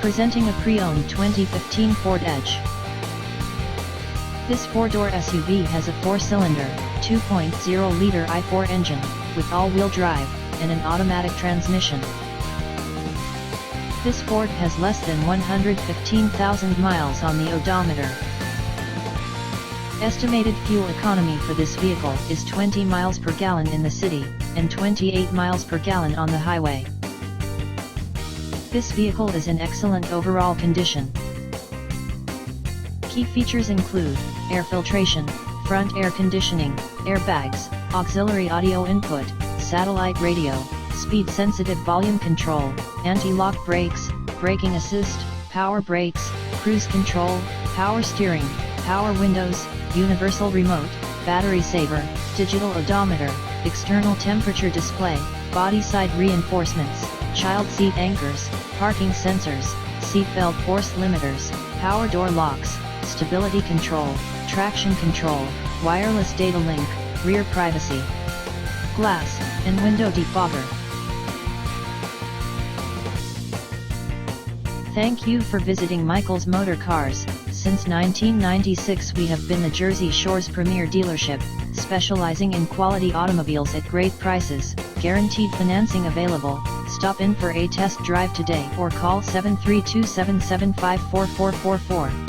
Presenting a pre-owned 2015 Ford Edge. This four-door SUV has a four-cylinder, 2.0-liter i4 engine, with all-wheel drive, and an automatic transmission. This Ford has less than 115,000 miles on the odometer. Estimated fuel economy for this vehicle is 20 miles per gallon in the city, and 28 miles per gallon on the highway. This vehicle is in excellent overall condition. Key features include air filtration, front air conditioning, airbags, auxiliary audio input, satellite radio, speed-sensitive volume control, anti-lock brakes, braking assist, power brakes, cruise control, power steering, power windows, universal remote, battery saver, digital odometer, external temperature display, body side reinforcements, child seat anchors, parking sensors, seatbelt force limiters, power door locks, stability control, traction control, wireless data link, rear privacy glass, and window defogger. Thank you for visiting Michael's Motorcars. Since 1996 we have been the Jersey Shore's premier dealership, specializing in quality automobiles at great prices, guaranteed financing available. Stop in for a test drive today or call 732-775-4444.